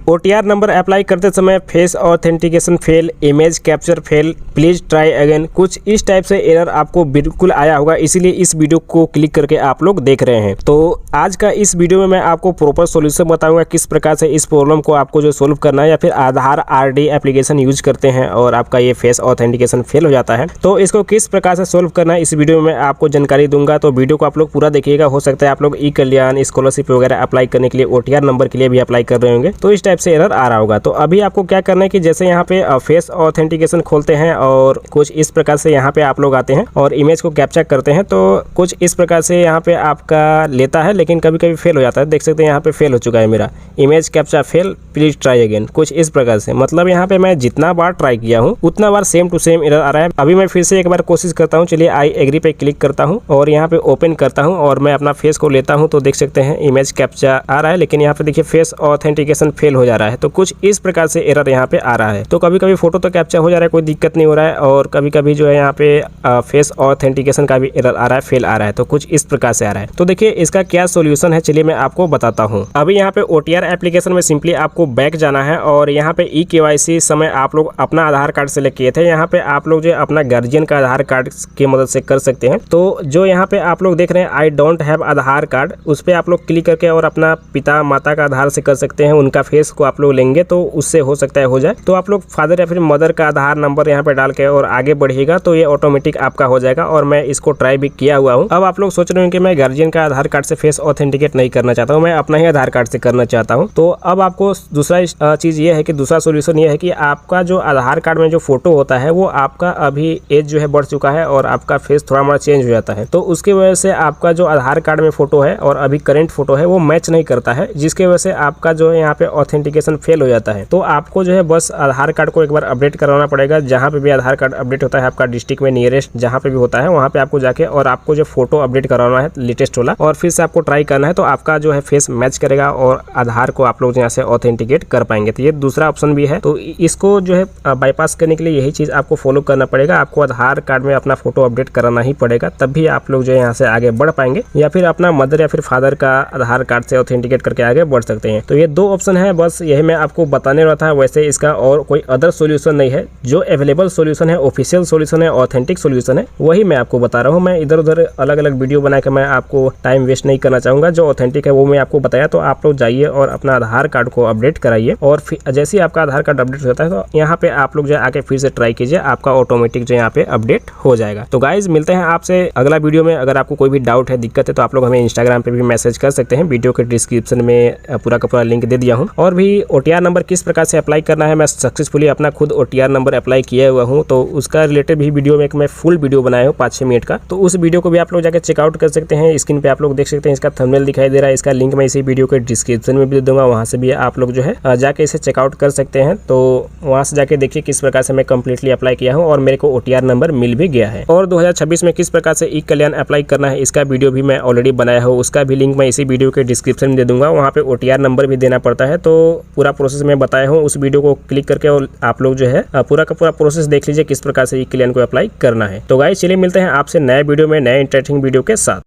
OTR number apply करते समय face authentication fail, image capture fail, please try again, कुछ इस टाइप से एरर आपको बिल्कुल आया होगा, इसीलिए इस वीडियो को क्लिक करके आप लोग देख रहे हैं। तो आज का इस वीडियो में मैं आपको प्रॉपर सॉल्यूशन बताऊंगा किस प्रकार से इस प्रॉब्लम को आपको जो सोल्व करना है, या फिर आधार RD एप्लीकेशन यूज करते हैं और आपका ये फेस ऑथेंटिकेशन फेल हो जाता है, तो इसको किस प्रकार से सोल्व करना है इस वीडियो में आपको जानकारी दूंगा। तो वीडियो को आप लोग पूरा देखिएगा। हो सकता है आप लोग ई कल्याण, स्कॉलरशिप वगैरह अप्लाई करने के लिए OTR नंबर के लिए भी अप्लाई कर रहे होंगे, तो इस टाइप से एरर आ रहा होगा। तो अभी आपको क्या करना है कि जैसे यहाँ पे फेस ऑथेंटिकेशन खोलते हैं और कुछ इस प्रकार से यहाँ पे आप लोग आते हैं और इमेज को कैप्चर करते हैं, तो कुछ इस प्रकार से यहाँ पे आपका लेता है, लेकिन कभी कभी फेल हो जाता है। देख सकते हैं यहाँ पे फेल हो चुका है मेरा, image capture fail, please try again, कुछ इस प्रकार से। मतलब यहाँ पे मैं जितना बार ट्राई किया हूँ उतना बार सेम टू सेम एरर आ रहा है। अभी मैं फिर से एक बार कोशिश करता हूँ। चलिए आई एग्री पे क्लिक करता हूँ और यहाँ पे ओपन करता हूँ और मैं अपना फेस को लेता हूँ, तो देख सकते हैं इमेज कैप्चर आ रहा है, लेकिन यहाँ पे देखिए फेस ऑथेंटिकेशन फेल हो जा रहा है। तो कुछ इस प्रकार से एरर यहाँ पे आ रहा है। तो कभी कभी फोटो तो कैप्चर हो जा रहा है, कोई दिक्कत नहीं हो रहा है, और कभी कभी जो है यहाँ पे फेस ऑथेंटिकेशन का भी एरर आ रहा है, फेल आ रहा है। तो कुछ इस प्रकार से आ रहा है। तो देखिए इसका क्या सोल्यूशन है, चलिए मैं आपको बताता हूँ। अभी यहाँ पे OTR एप्लीकेशन में सिंपली आपको बैक जाना है और यहाँ पे eKYC समय आप लोग अपना आधार कार्ड सेलेक्ट किए थे, यहाँ पे आप लोग जो अपना गार्जियन का आधार कार्ड की मदद से कर सकते हैं। तो जो यहाँ पे आप लोग देख रहे हैं I don't have Aadhaar card, उस पर आप लोग क्लिक करके और अपना पिता माता का आधार से कर सकते हैं। उनका फेस को आप लोग लेंगे तो उससे हो सकता है हो जाए। तो आप लोग फादर या फिर मदर का आधार नंबर यहाँ पे डाल के और आगे बढ़िएगा तो ये ऑटोमेटिक आपका हो जाएगा। और मैं इसको ट्राई भी किया हुआ हूँ। अब आप लोग सोच रहे हैं कि मैं गार्जियन का आधार कार्ड से फेस ऑथेंटिकेट नहीं करना चाहता हूँ, मैं अपना ही आधार कार्ड से करना चाहता हूँ। तो अब आपको दूसरा चीज ये है कि दूसरा सोल्यूशन ये है कि आपका जो आधार कार्ड में जो फोटो होता है वो आपका अभी एज जो है बढ़ चुका है और आपका फेस थोड़ा मोड़ा चेंज हो जाता है। तो उसकी वजह से आपका जो आधार कार्ड में फोटो है और अभी करंट फोटो है वो मैच नहीं करता है, जिसकी वजह से आपका जो है यहाँ पे ऑथेंटिकेशन फेल हो जाता है। तो आपको जो है बस आधार कार्ड को एक बार अपडेट करवाना पड़ेगा। जहाँ पे भी आधार कार्ड अपडेट होता है आपका डिस्ट्रिक्ट में नियरेस्ट जहाँ पे भी होता है वहाँ पे आपको जाके और आपको जो फोटो अपडेट करवाना है लेटेस्ट वाला, और फिर से आपको ट्राई करना है, तो आपका जो है फेस मैच करेगा और आधार को आप लोग यहाँ से ऑथेंटिकेट कर पाएंगे। तो ये दूसरा ऑप्शन भी है। तो इसको जो है बाईपास करने के लिए यही चीज आपको फॉलो करना पड़ेगा। आपको आधार कार्ड में अपना फोटो अपडेट कराना ही पड़ेगा, तब भी आप लोग जो है यहाँ से आगे बढ़ पाएंगे, या फिर अपना मदर या फिर फादर का आधार कार्ड से ऑथेंटिकेट करके आगे बढ़ सकते हैं। तो ये दो ऑप्शन है, बस यही मैं आपको बताने वाला था। वैसे इसका और कोई अदर सोल्यूशन नहीं है। जो अवेलेबल सोल्यूशन है, ऑफिशियल सोल्यूशन है, ऑथेंटिक सोल्यूशन है, वही मैं आपको बता रहा हूँ। मैं इधर उधर अलग अलग वीडियो बना के मैं आपको टाइम वेस्ट नहीं करना चाहूंगा। जो ऑथेंटिक है वो मैं आपको बताया। तो आप लोग जाइए और अपना आधार कार्ड को अपडेट कराइए, और जैसे ही आपका आधार कार्ड अपडेट होता है तो यहाँ पे आप लोग जो आके फिर से ट्राई कीजिए, आपका ऑटोमेटिक जो यहाँ पे अपडेट हो जाएगा। तो गाइज मिलते हैं आपसे अगला वीडियो में। अगर आपको कोई भी डाउट है, दिक्कत है, तो आप लोग हमें इंस्टाग्राम पे भी मैसेज कर सकते हैं। वीडियो के डिस्क्रिप्शन में पूरा का पूरा लिंक दे दिया हूँ। और भी OTR नंबर किस प्रकार से अप्लाई करना है, मैं सक्सेसफुली अपना खुद OTR नंबर अप्लाई किया हुआ हूँ, तो उसका रिलेटेड भी वीडियो में मैं फुल वीडियो बनाया हूँ 5-6 मिनट का। तो उस वीडियो को भी आप लोग जाकर चेकआउट कर सकते हैं। स्क्रीन पे आप लोग देख सकते हैं, इसका थंबनेल दिखाई दे रहा है। इसका लिंक मैं इसी वीडियो के डिस्क्रिप्शन में भी दे दूंगा, वहाँ से भी आप लोग जो है जाके इसे चेकआउट कर सकते हैं। तो वहाँ से जाके देखिए किस प्रकार से मैं कंप्लीटली अप्लाई किया हूँ और मेरे को OTR नंबर मिल भी गया है। और 2026 में किस प्रकार से ई कल्याण अप्लाई करना है, इसका वीडियो भी मैं ऑलरेडी बनाया हूँ, उसका भी लिंक मैं इसी वीडियो के डिस्क्रिप्शन में दे दूंगा। वहाँ पे OTR नंबर भी देना पड़ता है। तो पूरा प्रोसेस मैं बताया हूँ, उस वीडियो को क्लिक करके और आप लोग जो है पूरा का पूरा प्रोसेस देख लीजिए किस प्रकार से ई कल्याण को अप्लाई करना है। तो गाइस चलिए मिलते हैं आपसे नए वीडियो में, नए इंटरेस्टिंग वीडियो के साथ।